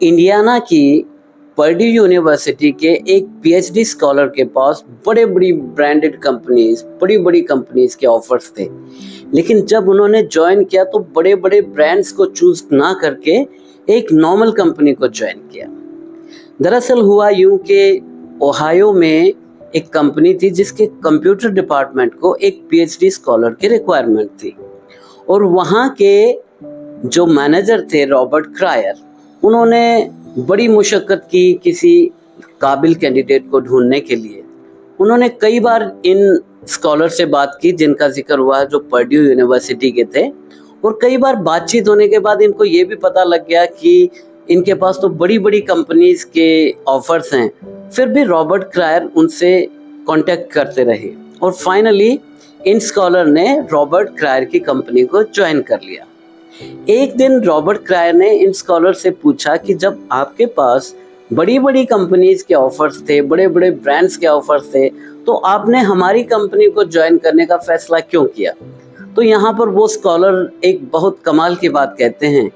Indiana की Purdue university के एक पीएचडी स्कॉलर के पास बड़ी बड़ी कंपनीज के ऑफर्स थे, लेकिन जब उन्होंने ज्वाइन किया तो बड़े बड़े ब्रांड्स को चूज ना करके एक नॉर्मल कंपनी को ज्वाइन किया। दरअसल हुआ यूं कि ओहायो में एक कंपनी थी जिसके कंप्यूटर डिपार्टमेंट को एक पीएचडी स्कॉलर की रिक्वायरमेंट थी, और वहाँ के जो मैनेजर थे रॉबर्ट क्रायर, उन्होंने बड़ी मुशक्कत की किसी काबिल कैंडिडेट को ढूंढने के लिए। उन्होंने कई बार इन स्कॉलर से बात की जिनका जिक्र हुआ जो पर्ड्यू यूनिवर्सिटी के थे, और कई बार बातचीत होने के बाद इनको ये भी पता लग गया कि इनके पास तो बड़ी बड़ी कंपनीज के ऑफर्स हैं। फिर भी रॉबर्ट क्रायर उनसे कांटेक्ट करते रहे, और फाइनली इन स्कॉलर ने रॉबर्ट क्रायर की कंपनी को ज्वाइन कर लिया। एक दिन रॉबर्ट क्रायर ने इन स्कॉलर से पूछा कि जब आपके पास बड़ी बड़ी कंपनीज के ऑफर्स थे, बड़े बड़े ब्रांड्स के ऑफर्स थे, तो आपने हमारी कंपनी को ज्वाइन करने का फैसला क्यों किया? तो यहाँ पर वो स्कॉलर एक बहुत कमाल की बात कहते हैं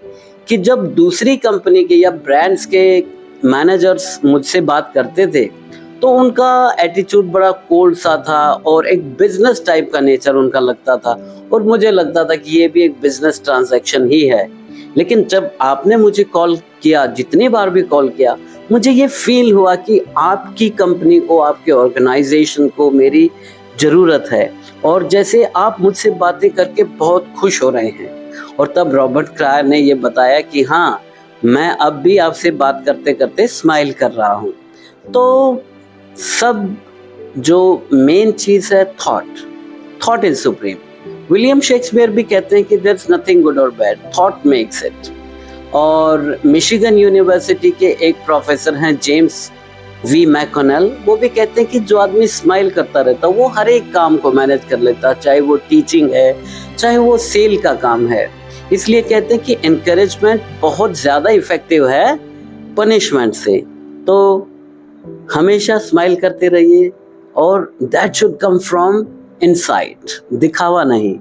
कि जब दूसरी कंपनी के या ब्रांड्स के मैनेजर्स मुझसे बात करते थे तो उनका एटीट्यूड बड़ा कोल्ड सा था और एक बिजनेस टाइप का नेचर उनका लगता था, और मुझे लगता था कि ये भी एक बिजनेस ट्रांजैक्शन ही है। लेकिन जब आपने मुझे कॉल किया, जितनी बार भी कॉल किया, मुझे ये फील हुआ कि आपकी कंपनी को, आपके ऑर्गेनाइजेशन को मेरी ज़रूरत है, और जैसे आप मुझसे बातें करके बहुत खुश हो रहे हैं। और तब रॉबर्ट क्रायर ने ये बताया कि हाँ, मैं अब भी आपसे बात करते करते स्माइल कर रहा हूँ। तो सब जो मेन चीज़ है, thought is supreme. William Shakespeare भी कहते हैं कि देयर इज नथिंग गुड और बैड, थॉट मेक्स इट। और मिशिगन यूनिवर्सिटी के एक प्रोफेसर हैं जेम्स वी मैकॉनेल, वो भी कहते हैं कि जो आदमी स्माइल करता रहता वो हर एक काम को मैनेज कर लेता, चाहे वो टीचिंग है, चाहे वो सेल का काम है। इसलिए कहते हैं कि एनकरेजमेंट बहुत ज़्यादा इफेक्टिव है पनिशमेंट से। तो हमेशा स्माइल करते रहिए, और that should come from inside, दिखावा नहीं।